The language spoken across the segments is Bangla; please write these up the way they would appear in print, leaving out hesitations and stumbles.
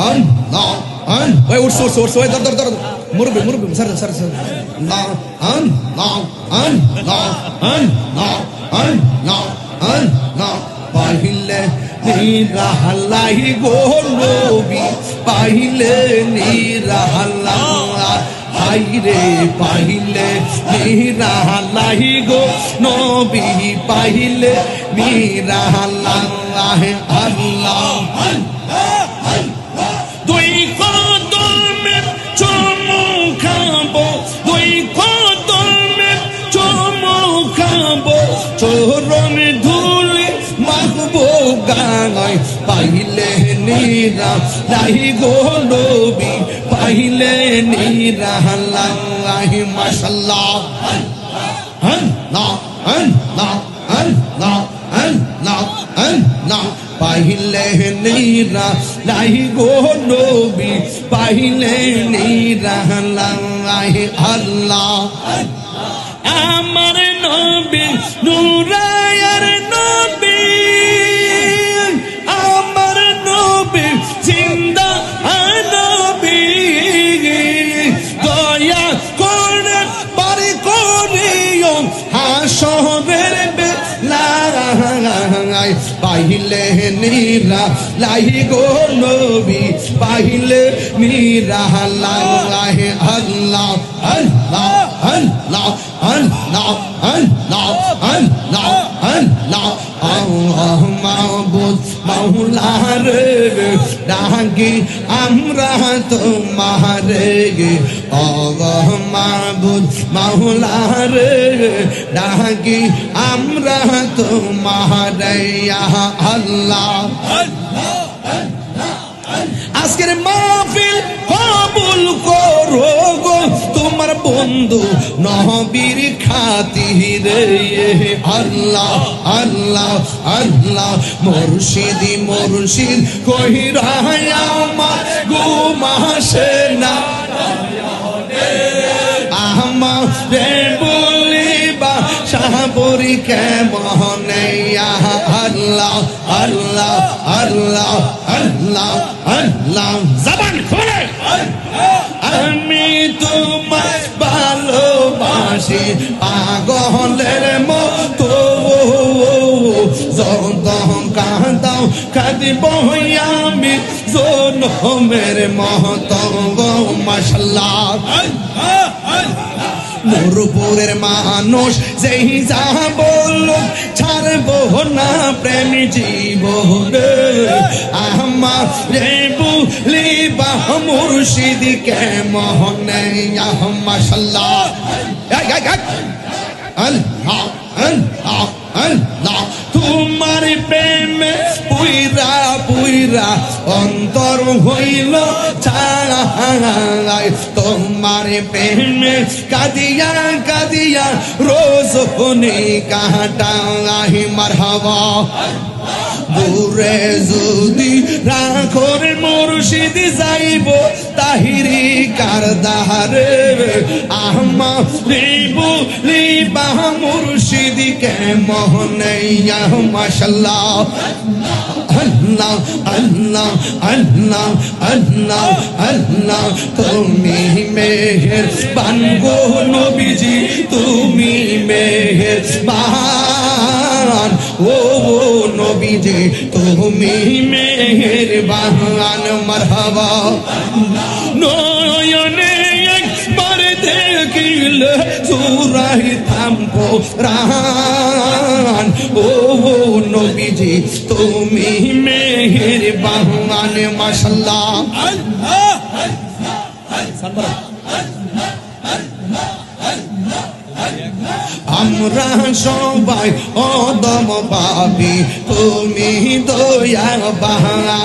আল্লাহ ওই উঠছো ওই ধর মুরব্বি স্যার আল্লাহ আল্লাহ আল্লাহ আল্লাহ আল্লাহ আল্লাহ পাইলে নিরাহাল্লাহি গো নবী পাইলে নিরাহাল্লাহ হাইরে পাইলে নিরাহাল্লাহি গো নবী পাইলে নিরাহাল্লাহ আল্লাহ দুই কদমে চুমু খাবো দুই কদমে চুমু খাবো চরণ ধুলি মাখবো গায় পাইলে নিরাহাল্লাহি গো নবী পাইলে নিরাহাল্লাহ মাশাআল্লাহ আল্লাহ আল্লাহ আল্লাহ আল্লাহ আল্লাহ পাইলে নিরাহাল্লাহ গো নবী পাইলে নিরাহাল্লাহ আল্লাহ আমার নবী নূরায়ার নবী আমার নবী জিন্দা নবী দয়া করে পারি করিও হাসরের বেলায় পাইলে নিরাহাল্লাহ গো নবী পাইলে নিরাহাল্লাহ আল্লাহ আল্লাহ আল্লাহ আল্লাহ আল্লাহ আল্লাহ আল্লাহ আল্লাহ মাবুদ মাওলা রে ডাকি আমরা তোমারে আল্লাহ মাবুদ মাওলা রে ডাকি আমরা তোমারে আল্লাহ আজকের মাহফিল কবুল করো গো তোমার বন্ধু নবীর খাতিরে আল্লাহ আল্লাহ আল্লাহ মুর্শিদি মুর্শিদ কহিরা আমার গুমাসে না আমারে বলিবা শাহপুরি কেমনে আল্লাহ আল্লাহ আল্লাহ আল্লাহ আল্লাহ জবান খোলে আমি তোমায় ভালোবাসি পাগলের মতো যখন কাঁদাও কাঁদিব আমি জনমের মতো মাশাআল্লাহ নূরপুরের মানুষ যেই যা বললো ছাড়বো না প্রেম জীবন আমার বলিবা মুর্শিদ কেমনে মাশাআল্লাহ আল্লাহ আল্লাহ আল্লাহ তোমার প্রেমে পুইরা পুইরা অন্তর হইল ছাই তোমার প্রেমে কাঁদিয়া কাঁদিয়া রোজ হনি কাটাই মারহাবা দূরে যদি রাখোর মুর্শিদ যাইব তাহিরি কারদারে আমারে বলিবা মুর্শিদ কেমনে মাশাআল্লাহ আল্লাহ আল্লাহ আল্লাহ আল্লাহ আল্লাহ তুমি মেহেরবান গো নবীজি তুমি মেহেরবান ও নবীজি তুমি মেহেরবান মারহাবা নয়নে একবার দেখিলে জুরাই থামবো প্রাণ ও নবীজি তুমি মেহেরবান মাশাআল্লাহ আল্লাহ আমরা সবাই অদম পাবি তুমি দয়া বাহা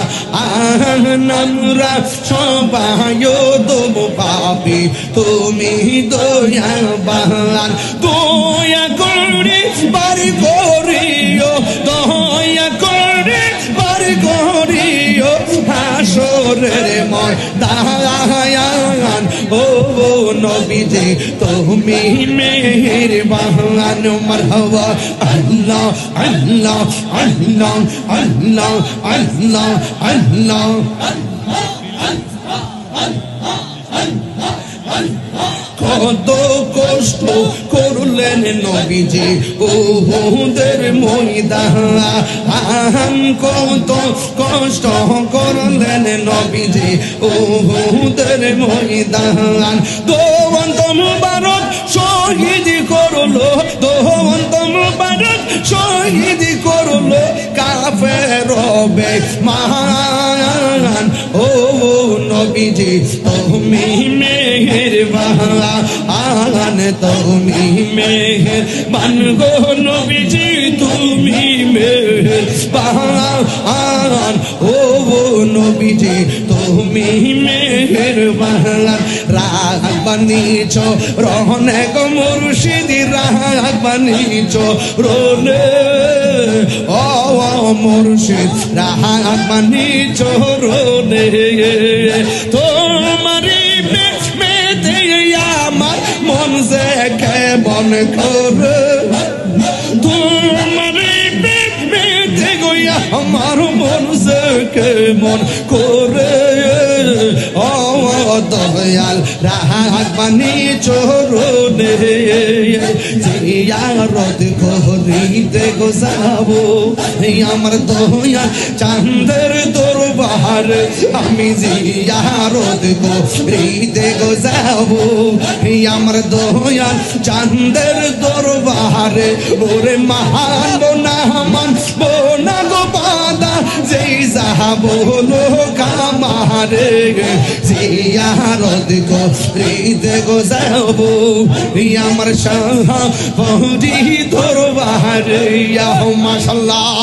আমরা সবাই অদম পাবি তুমি দয়া বাহান দয়া করে বাড়ি করিও দয়া করে বাড়ি করিও হাসরের ময়দান ও নবীজি তুমি মেহেরবান মারহাবা আল্লাহ আল্লাহ আল্লাহ আল্লাহ আল্লাহ আল্লাহ কত কষ্ট করলেন নবীজি উহুদের ময়দান কত কষ্ট করলেন নবীজি উহুদের ময়দান দোয়ান্ত মুবারক শহীদ করলো দোয়ান্ত মুবারক শহীদ করলো কাফের বেঈমান ও নবীজি তুমি মেহেরবান তুমি মেহেরবান গো নবীজি তুমি মেহেরবান ও নবীজি তুমি মেহেরবান রাগবানিছ রহনে গো মুর্শিদি রাগবানিছ রোনে ও মুর্শিদ রাগবানিছ রোনে তোমারি মেতে আমার মন যে কেমন করে তোমারি মেতে গইয়া আমার মন যে কেমন করে ও দয়াল রাগবানি চরণে জিয়ারত করিতে গো যাবো আমার দয়াল চাঁদের দরবার আমি জিয়ারত করিতে গো যাবো আমার দয়াল চাঁদের দরবারে ওরে মহান না মানবো না গো বাদা যেই যাবো লোক আমারে জিয়ারত করিতে গো যাবো আমার শাহপরি দরবারে ইয়া মাশাআল্লাহ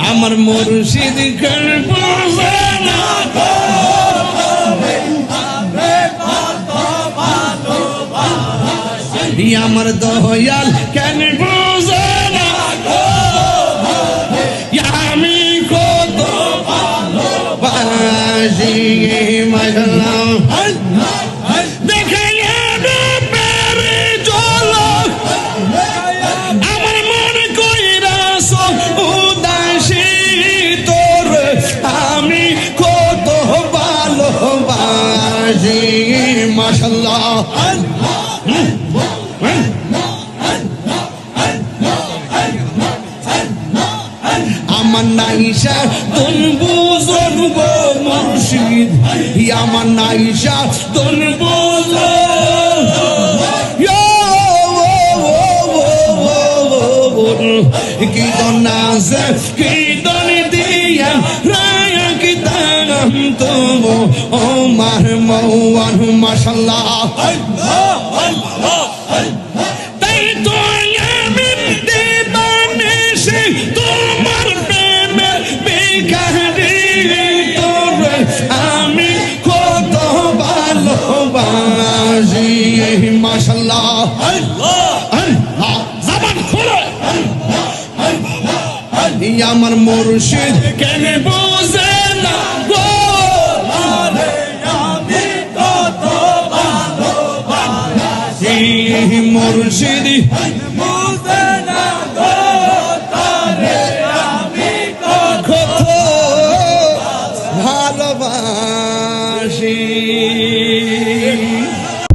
আমার মুর্শিদ করবো না আমার দয়াল কেন বুঝে না আমি কত ভালোবাসি মাশাআল্লাহ দেখে পেরে চলো আমার মন কইরাছ উদাসী তোর আমি কত ভালোবাসি মাশাআল্লাহ আমার নাইশা তুন বুঝন গো মুর্শিদ আমার নাইশা তুন বুঝন কি দন আছে কি দন দিয়া রায়া কি দাম তো ও মার মওয়ান মাশাআল্লাহ তাই তো আমি দেবানেশে তোমার প্রেমের বেকারি তোর আমি কত ভালোবাসি মাশাআল্লাহ আল্লাহ আল্লাহ জবান খোলো আমার মুর্শিদ কেন বুঝে না গো আরে আমি কত ভালোবাসি মুর্শিদ বুঝে না গো তারে আমি কত ভালোবাসি